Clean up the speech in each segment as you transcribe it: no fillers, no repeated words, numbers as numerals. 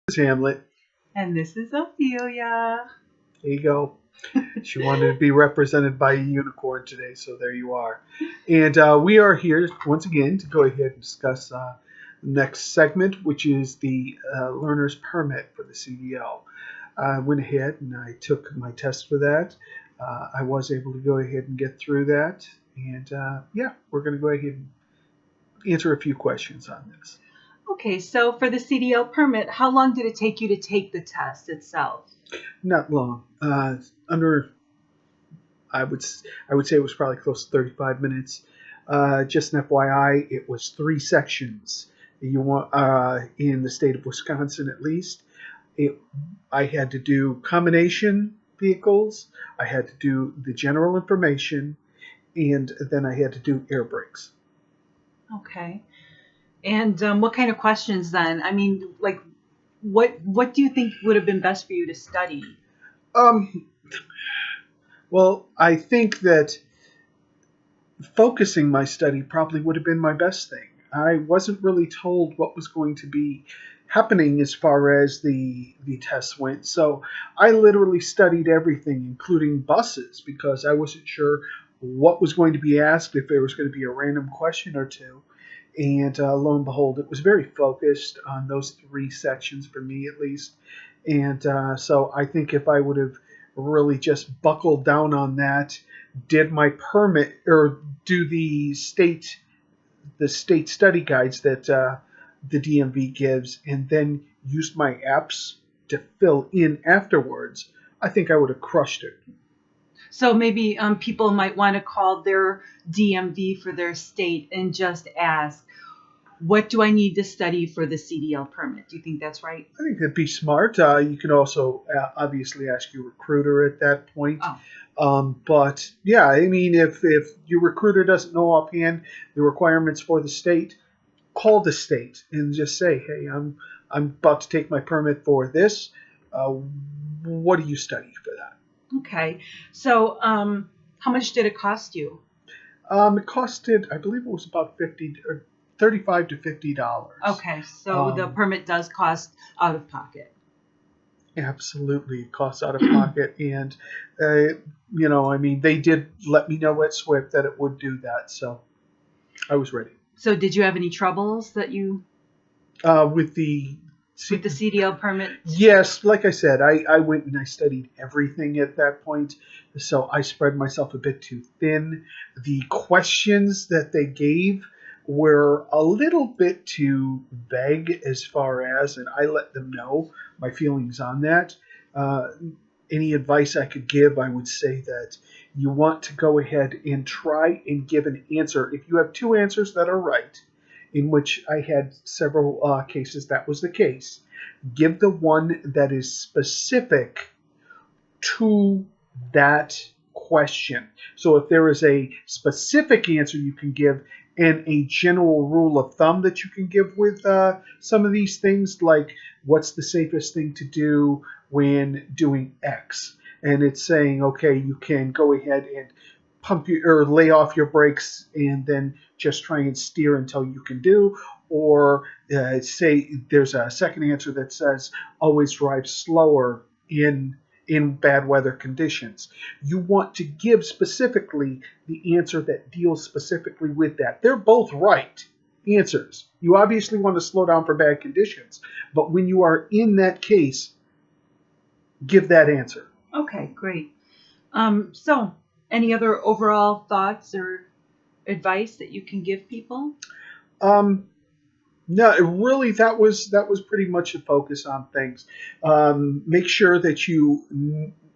This is Hamlet. And this is Ophyllia. There you go. She wanted to be represented by a unicorn today, so there you are. And we are here once again to go ahead and discuss the next segment, which is the learner's permit for the CDL. I went ahead and I took my test for that. I was able to go ahead and get through that. And yeah, we're going to go ahead and answer a few questions on this. Okay, so for the CDL permit, how long did it take you to take the test itself? Not long. I would say it was probably close to 35 minutes. Just an FYI, it was 3 sections. You want in the state of Wisconsin, at least. I had to do combination vehicles. I had to do the general information, and then I had to do air brakes. Okay. And what kind of questions then? I mean, like, what do you think would have been best for you to study? Well, I think that focusing my study probably would have been my best thing. I wasn't really told what was going to be happening as far as the tests went, so I literally studied everything, including buses, because I wasn't sure what was going to be asked, if there was going to be a random question or two. And lo and behold, it was very focused on those 3 sections for me, at least. And so I think if I would have really just buckled down on that, did my permit or do the state study guides that the DMV gives, and then used my apps to fill in afterwards, I think I would have crushed it. So maybe people might want to call their DMV for their state and just ask, what do I need to study for the CDL permit? Do you think that's right? I think that'd be smart. You can also obviously ask your recruiter at that point. Oh. But yeah, I mean, if your recruiter doesn't know offhand the requirements for the state, call the state and just say, hey, I'm about to take my permit for this. What do you study for that? Okay. So how much did it cost you? It costed, I believe it was about $35 to $50. Okay, so the permit does cost out of pocket. Absolutely, it costs out of pocket, and I mean, they did let me know at SWIFT that it would do that, so I was ready. So, did you have any troubles that you with the CDL permit? Yes, like I said, I went and I studied everything at that point, so I spread myself a bit too thin. The questions that they gave were a little bit too vague as far as, and I let them know my feelings on that. Any advice I could give, I would say that you want to go ahead and try and give an answer. If you have 2 answers that are right, in which I had several cases that was the case, give the one that is specific to that question. So if there is a specific answer you can give and a general rule of thumb that you can give with some of these things, like what's the safest thing to do when doing X, and it's saying, okay, you can go ahead and or lay off your brakes and then just try and steer until you can do, or say there's a second answer that says always drive slower in bad weather conditions. You want to give specifically the answer that deals specifically with that. They're both right answers. You obviously want to slow down for bad conditions, but when you are in that case, give that answer. Okay, great. So, any other overall thoughts or advice that you can give people? No, really, that was pretty much the focus on things. Make sure that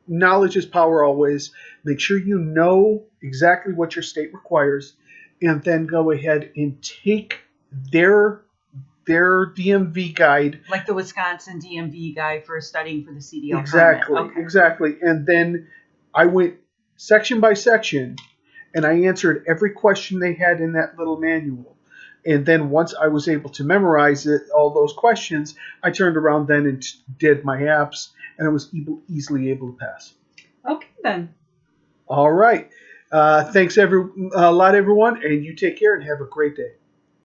knowledge is power always. Make sure you know exactly what your state requires, and then go ahead and take their DMV guide. Like the Wisconsin DMV guide for studying for the CDL Exactly, permit. Okay. Exactly. And then I went section by section, and I answered every question they had in that little manual. And then once I was able to memorize all those questions, I turned around then and did my apps, and I was easily able to pass. Okay, then. All right. Thanks a lot, everyone, and you take care and have a great day.